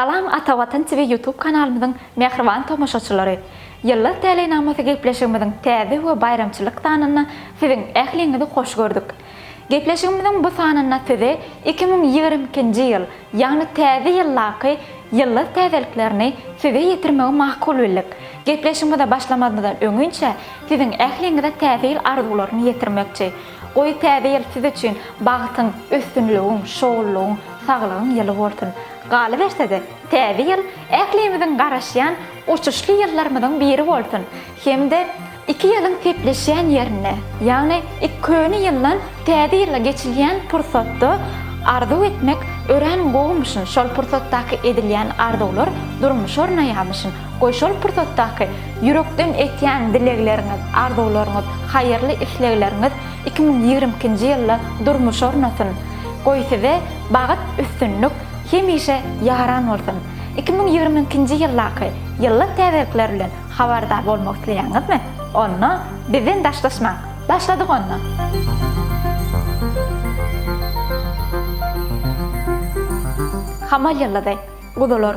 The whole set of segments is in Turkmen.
Salam Atavatan TV YouTube kanalımızın mehriban tomoşaçylary. Ýyllar täze namazı gepleşigimiziň täze we bayramçylyk tanyna siziň ähliňizi hoş gördük. Gepleşigimiziň bu sanyna size 2022-nji ýyl, ýagny täze ýyllaky ýyllar täzeliklerini size ýetirmegi mahkul bildik. Gepleşigimize başlamazdan öňünçe siziň ähliňize täze ýyl arzularyny ýetirmekçi. Oý täze ýyl siz üçin bagtyň, üstünlügiň, şowlugyň, saglygyň ýyly bolsun. Galy bersede, täze ýyl ähliňimiziň garaşýan uçuşly ýyllarymyzyň biri bolsun. Hemde iki ýylyň tepleşýän ýerine, ýagny iki köni ýyldan täze ýyla geçilýän pursatda arzu etmek ören goýmuşyn. Şol pursatdaky edilýän arzular durmuş ornaýamyşyn. Goý şol pursatdaky ýürekden etýän dilekleriňiz, arzularyňyz, haýyrly islekleriňiz 2022-nji ýylda durmuş ornasyn. Goý size bagat üstünlük hemişe yaran bolsun. 2022-nji ýyllaky ýyllar täzelikleri bilen habardar bolmak isleýäňizmi? Onu bilen daşlaşmak. Başladyk onu. Hamal ýyllady, gudolar.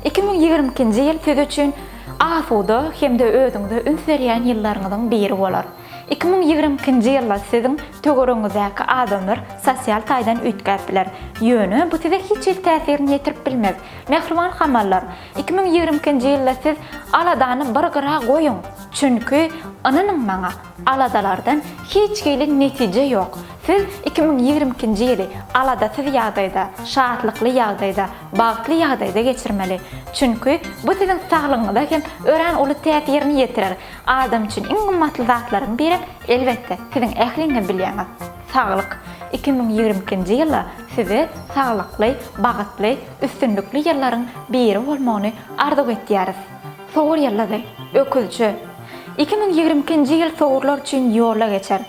2022-nji ýyl siz üçin asuda hemde özüňize üns berýän ýyllaryňyzyň biri bolar. 2022-nji ýylda siziň töwereňizdeäki adamlar sosial taýdan üýtgäpler. Ýöne bu size hiç täsirini ýetirip bilmez. Mehriban hamallar, 2022-nji ýylda siz aladany bir gyra goýuň. Çünki anynyň maňa aladalardan hiç gelen netije ýok. Siz 2022-nji ýyly aladasyz ýagdaýda, şatlykly ýagdaýda, bagtly ýagdaýda geçirmeli. Çünki bu siziň saglygyňyza hem ören uly täsirini ýetirer. Adam üçin iň gymmatly zatlaryň biri elbetde siziň ähliňiz bilýäňiz. Saglyk. 2022-nji ýylda size saglykly, bagatly, üstünlükli ýyllaryň biri bolmagyny arzu etýäris. Sowur ýyllady, öküzçü. 2022-nji ýyl sowurlar üçin ýola geçer.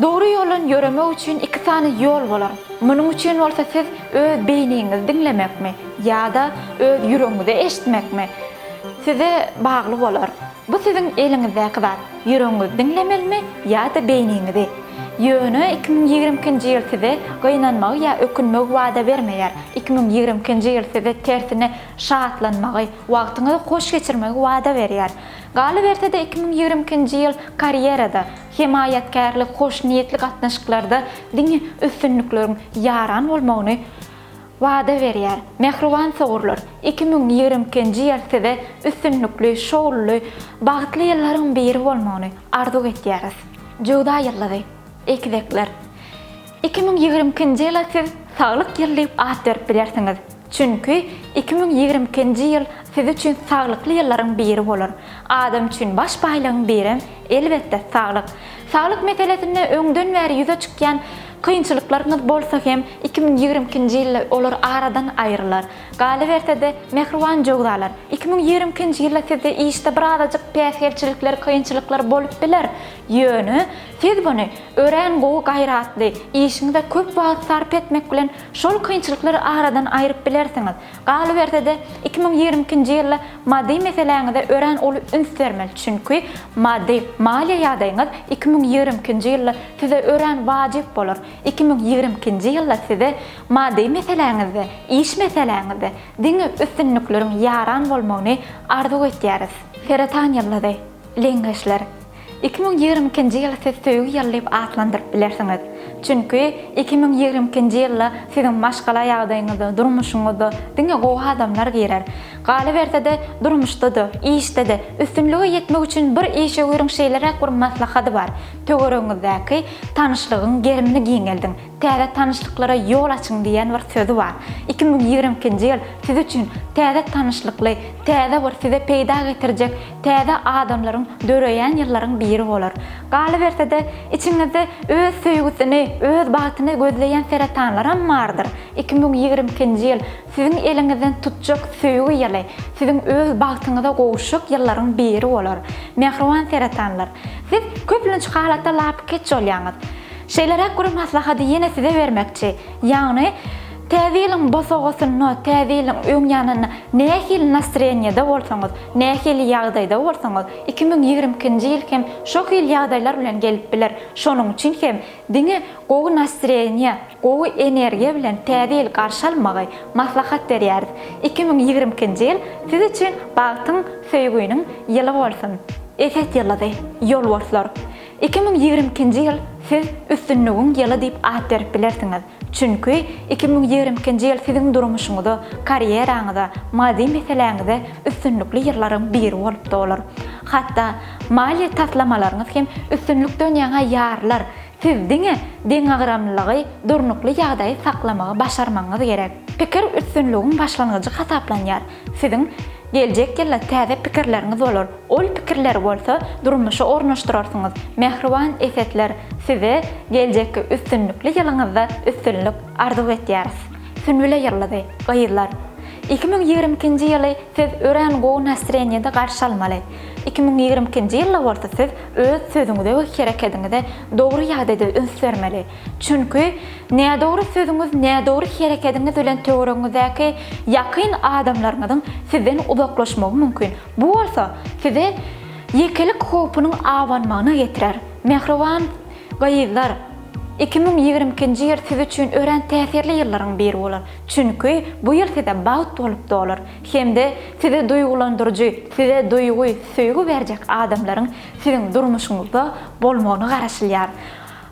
Doğru ýolun ýöremek üçin iki tane ýol bolar. Munyň üçin bolsa siz öz beýniňizi dinlemekmi ýa-da öz ýüregiňizi eşitmekmi size bagly bolar. Bu siziň eliňizdäki zat. Ýüregiňizi dinlemelmi ýa-da beýniňizi? Ýöne 2022-nji ýyl size gynanmagy ýa ökünmegi wada bermeýär. 2022-nji ýyl size tersine şatlanmagy, wagtyňyzy hoş geçirmegi wada berýär. Galy bersede 2022-nji ýyl karýerada, himaýatkarlyk, hoş niýetli gatnaşyklarda diňe üstünlikleriň yaran bolmagyny wada berýär. Mehriban sowurlar, 2022-nji ýyl size üstünlikli, şowly, bagtly ýyllaryň biri bolmagyny arzu etýäris. Jogda ýyllady. Ekdekler. 2022-nji ýylda siz saglyk ýyly diýip at berip bilersiňiz. Çünki 2022-nji ýyl siz üçin saglykly ýyllaryň biri bolar. Adam üçin baş baýlygyň biri elbetde saglyk. Saglyk meselesinde öňden bäri ýüze çykýan kynçylyklaryňyz bolsa hem 2022-nji ýylda olar aradan aýrylar. Galy bersede mehriban jogdalar. 2022-nji ýylda sizde işde birazajyk päsgelçilikler, kynçylyklar bolup biler. Ýöne siz buny ören gowy gaýratly, işiňizde köp wagt sarp etmek bilen şol kynçylyklary aradan aýryp bilersiňiz. Galy bersede 2022-nji ýylda maddi meseleňizde ören ol üns bermeli. Çünki maddi maliýe ýagdaýyňyz 2022-nji ýylda size ören wajyp bolar. 2022-nji ýylda size maddi meseleňizde, iş meseleňizde diňe üstünlikleriň yaran bolmagyny arzu etýäris. Feratan ýyllady, leňgeşler. 2022-nji ýylda siz söýgü ýyly diýip atlandyryp bilersiňiz. Çünki 2022-nji ýylda siziň maşgala ýagdaýyňyzda, durmuşyňyzda diňe gowy adamlar girer. Galy bersede durmuşda-da, işde-de üstünlüge ýetmek üçin bir işe görüň şeýlerek bir maslahaty bar. Töwereňizdäki tanyşlygyň gerimini giňeldiň. Täze tanyşlyklara ýol açyň diýen bir sözi bar. 2022-nji ýyl siz üçin täze tanyşlykly, täze bir size peýda getirjek, täze adamlaryň döreýän ýyllaryň biri bolar. Galy bersede içiňizde öz söýgüsini, öz bagytyny gözleýän seratanlar ham bardyr. 2022-nji ýyl siziň eliňizden tutjak söýgü ýyly, siziň öz bagtyňyza gowuşak ýyllaryň biri bolar. Mehriban seratanlar, siz köplenç halatda lap keç bolýaňyz. Şeýlere görä maslahaty ýene size bermekçi. Ýagny Täzeliň bosogasyny, täzeliň öňýanyny nähil nasrenýede bolsaňyz, nähil ýagdaýda bolsaňyz, 2020-nji ýyl hem şo hil ýagdaýlar bilen gelip biler. Şonuň üçin hem diňe gowy nasrenýe, gowy energiýa bilen täzel garşy almagy maslahat berýär. 2020-nji ýyl siz üçin bagtyň söýgüýüniň ýyly bolsun. Efet ýylydy, ýol bolslar. 2020-nji ýyl siz üstünlüğün ýyly diýip at berip bilersiňiz. Çünkü 2020-nji ýyl siziň durmuşyňyzda, karýeraňyzda, maddi meseleňizde üstünlükli ýyllaryň biri bolup dolar. Hatda mali taslamalaryňyz hem üstünlükden ýaňa ýarlar. Siz diňe deň agramlygy, durnukly ýagdaýy saklamagy başarmaňyz gerek. Pikir üstünlüğin başlangıcı hasaplanýar. Siziň geljek ýyla täze pikirleriňiz bolar. Ol pikirler bolsa durmuşy ornaşdyrarsyňyz. Mehriban efetler size geljekki üstünlükli ýylyňyzda üstünlük arzu etýäris. Sünbüle ýyrlady, gaýyrlar. 2020-nji ýyly siz ören gowy nasrenýede garşy almaly. 2020-nji ýylda bolsa siz öz sözüňizde we hereketiňizde dogry ýagdaýda ünsürmeli. Çünkü näme dogry sözüňiz, näme dogry hereketiňiz bilen töwereňizdäki ýakyn adamlaryňyň sizden uzaklaşmagy mümkin. Bu bolsa size ýekelik hopynyň awanmagyna getirer. Mehriban gaýyrlar, 2020-nji ýyl siz üçin ören täsirli ýyllaryň biri bolar. Çünkü bu ýyl size baht bolup dolar. Hemde size duýgulandyrjy, size duýgy, söýgü berjek adamlaryň siziň durmuşyňyzda bolmagyny garaşylýar.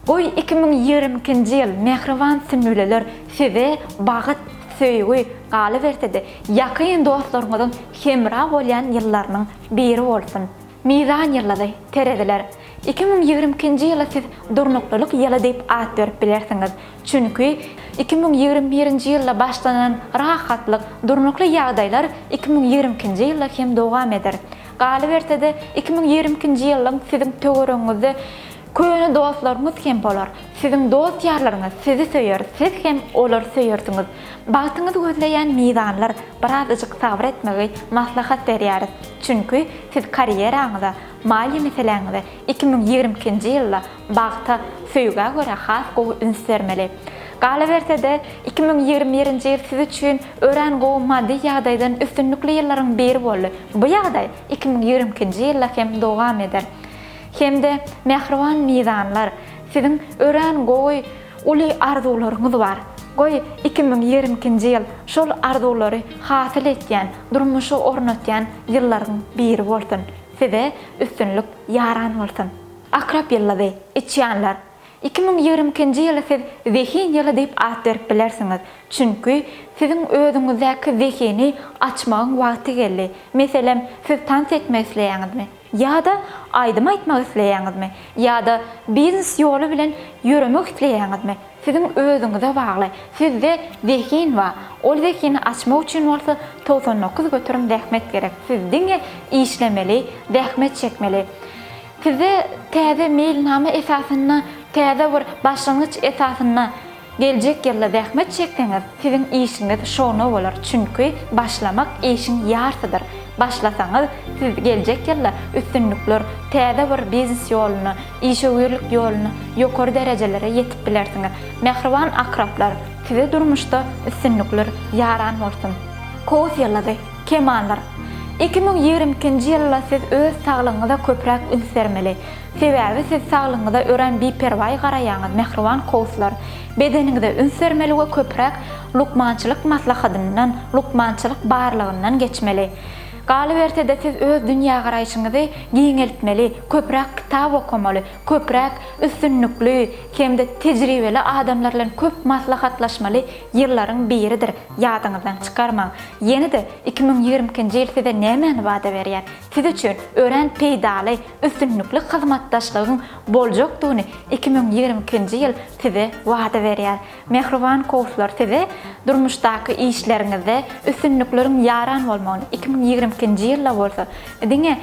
Goý 2020-nji ýyl mehriban sünbüleler size bagyt, söýgü galy berse-de ýakyn dostlaryňyzyň hemra bolýan ýyllarynyň biri bolsun. Mizan ýyllady, terediler. 2020-nji ýyla siz durnuklylyk ýyly diýip at berip bilersiňiz. Çünkü 2021-nji ýylda başlanan rahatlyk, durnukly ýagdaýlar 2020-nji ýylda hem dowam eder. Galy berse-de 2020-nji ýylyň siziň töwereňizde köýüne dostlaryňyz hem bolar. Siziň dost ýarlaryňyz sizi söýer, siz hem olar söýersiňiz. Bagtyňyzy gözleýän mizanlar birazjyk sabr etmegi maslahat berýär. Çünkü siz karýeraňyzda, mali meseleňizde 2020-nji ýylda bagta söýge görä has gowy ünsürmeli. Galy berse-de 2021-nji ýyl siz üçin ören gowy maddi ýagdaýdan üstünlükli ýyllaryň biri boldy. Bu ýagdaý 2020-nji ýylda hem dowam eder. Hemde mehriban mizanlar, siziň ören gowy uly arzularyňyz bar. Goý 2020-nji ýyl şol arzulary hasyl etýän, durmuşy ornatýan ýyllaryň biri bolsun. Size üstünlük yaran bolsun. Akrap ýyllady, içýanlar. 2020-nji ýyly siz zehin ýyly diýip at berip bilersiňiz. Çünkü siziň özüňizdäki zehini açmagyň wagty geldi. Meselem, siz tans etmek isleýäňizmi? Ýa-da aýdym aýtmak isleýäňizmi? Ýa-da biznes ýoly bilen ýöremek isleýäňizmi? Siziň özüňize bagly. Sizde zehin we ol zehini açmak üçin bolsa 99 götürüm zähmet gerek. Siz diňe işlemeli, zähmet çekmeli. Size täze mailnama esasyna, täze bir başlangyç esasyna geljek ýylda zähmet çekdiňiz, siziň işiňiz şonu bolar. Çünkü başlamak işiň ýarsydyr. Başlasaňyz siz geljek ýylda üstünlükler, täze bir biznes ýoluny, işgörlük ýoluny ýokary derejelere ýetip bilersiňiz. Mehriban akraplar, size durmuşda üstünlükler ýaran bolsun. Kows ýylady, kemanlar. 2020-nji ýylda siz öz saglygyňyza köpräk ünsürmeli. Sebäbi siz saglygyňyza ören biperwaý garaýaňyz, mehriban kowslar. Bedeniňizde ünsürmeli we köpräk lukmançylyk maslahatyndan, lukmançylyk barlygyndan geçmeli. Galy berse-de siz öz dünýä garaýşyňyzy giňeltmeli, köpräk kitap okumaly, köpräk üstünlükli, hemde tejribeli adamlar bilen köp maslahatlaşmaly ýyllaryň biridir. Ýadyňyzdan çykarmaň. Ýene-de 2020-nji ýyl size näme wada berýär? Siz üçin ören peýdaly, üstünlükli hyzmatdaşlygyň boljokdygyny 2020-nji ýyl size wada berýär. Mehriban kowslar, size durmuşdaky işleriňizde üstünlikleriň ýaran bolmagyny 2020-nji ýylda bolsa, diňe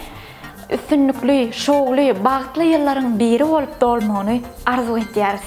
üstünlükli, şowly, bagtly ýyllaryň biri bolup dolmagyny arzu etýäris.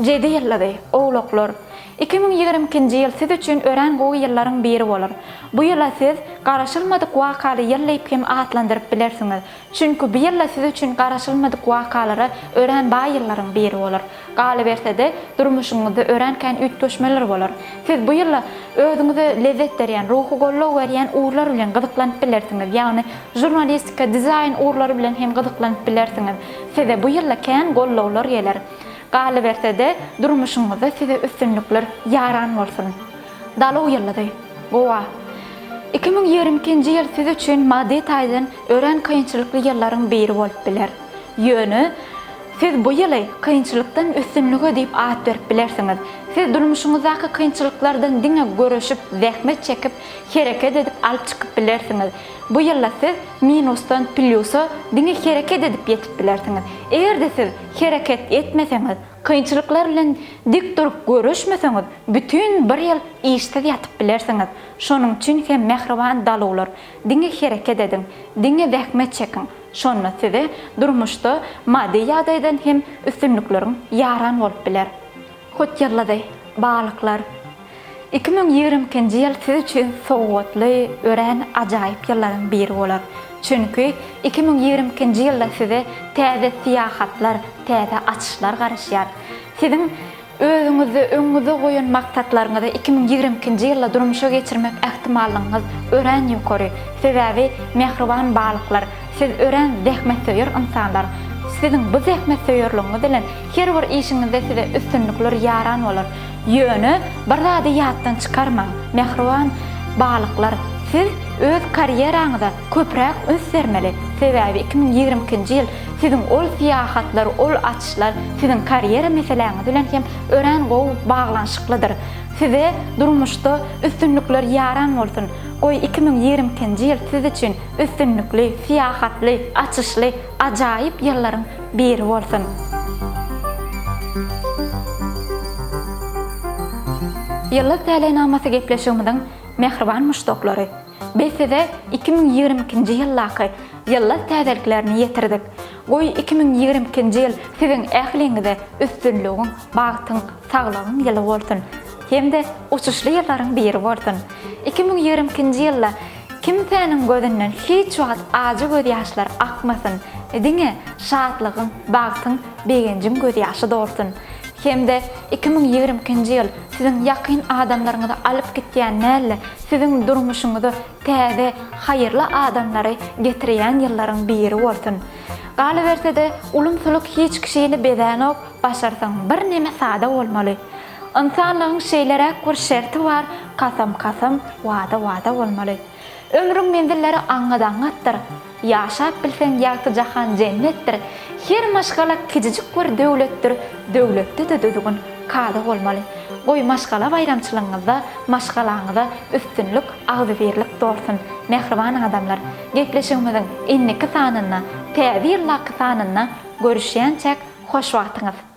Jedi ýyllady, ogloklar. 2022-nji ýyl siz üçin ören gowy ýyllaryň biri bolar. Bu ýyla siz garaşylmadyk wakaly ýyllayıp hem atlandyryp bilersiňiz. Çünki bu ýylla siz üçin garaşylmadyk wakalary ören baý ýyllaryň biri bolar. Galy bersede durmuşyňyzda örenken ütköşmeler bolar. Siz bu ýylla özüňize lezzet berýän, ruhy gollaw berýän uğurlar bilen gyzyklanyp bilersiňiz. Ýagny jurnalistika, dizayn uğurlary bilen hem gyzyklanyp bilersiňiz. Size bu ýylla kän gollawlar geler. Galy bersede durmuşyňyzda size üstünlükler yaran bolsun. Dalaw ýyllady. Gowa 2022-nji ýyl siz üçin maddi taýdan ören kynçylykly ýyllaryň biri bolup biler. Ýöne siz bu ýyly kynçylykdan üstünlüge diýip at berip bilersiňiz. Siz durmuşyňyzdaky kynçylyklardan diňe görüşip, zähmet çekip, hereket edip alyp çykyp bilersiňiz. Bu ýylla siz minusdan plusa diňe hereket edip ýetip bilersiňiz. Egerde siz hereket etmeseňiz, kynçylyklar bilen dik durup görüşmeseňiz, bütün bir ýyl işde ýatyp bilersiňiz. Şonuň üçin hem mehriban dalawlar, diňe hereket edin, diňe zähmet çekin. Şonu size durmuşda maddi ýagdaýdan hem üstünlikleriň yaran bolup biler. Hut ýyllady, balyklar. 2022-nji ýyl siz üçin sowgatly, ören, ajaýyp ýyllaryň biri bolar. Çünki 2022-nji ýylda size täze siýahatlar, täze açyşlar garaşýar. Sizin özüňizi öňüňize goýan maksatlaryňyzy 2022-nji ýylda durmuşa geçirmek ähtimallygyňyz ören ýokary. Sebäbi mehriban balyklar, siz ören zähmet söýür insanlar. Sizin bu zähmet söýürligiňiz bilen her bir işiňizde size üstünlikler yaran bolar. Ýöne bir zady ýatdan çykarmaň. Mehriban balyklar, siz öz karýeraňyzda köpräk öns bermeli. Sebäbi 2022-nji ýyl sizin ol siýahatlar, ol açyşlar sizin karýera meseleňiz bilen hem ören gowy baglanşyklydyr. Size durmuşda üstünlikler yaran bolsun. Goý 2022-nji ýyl siz üçin üstünlikli, siýahatly, açyşly, ajaýyp ýyllaryň biri bolsun. Ýyllyk tälenamasy gepleşigimiň mehriban muşdoklary. Biz size 2022-nji ýyllaky ýyllyk täzeliklerini ýetirdik. Goý 2022-nji ýyl sizin ähliňizde üstünlügiň, bagtyň, saglygyň ýyly bolsun. Hem de uçuşly ýyllaryň biri bolsun. 2022-nji ýylda kimsäniň gözünden hiç wagt ajy göz ýaşlar akmasyn. Diňe şadlygyň, bagtyň, begenjim göz ýaşy dolsun. Hem de 2022-nji ýyl sizin ýakyn adamlaryňyza alyp gitýän näle, sizin durmuşyňyzy täze, haýyrly adamlary getirýän ýyllaryň biri bolsun. Galy bersede ulumsuluk hiç kişini bezänok başarsaň bir näme sada bolmaly. İnsanlygyň şeýlere bir şerti bar, kasam, wada bolmaly. Ömrüň menzilleri aňydan-atdyr. Ýaşap bilseň ýagty jahan jennetdir. Her maşgala kijijik bir döwletdir. Döwletde de düzgün kada bolmaly. Goý maşgala bayramçylygyňyzda, maşgalaňyzda üstünlük, agzybirlik dolsun. Mehriban adamlar, gepleşigimiziň inniki sanyna, täze ýyllaky sanyna görüşýänçek hoş wagtyňyz.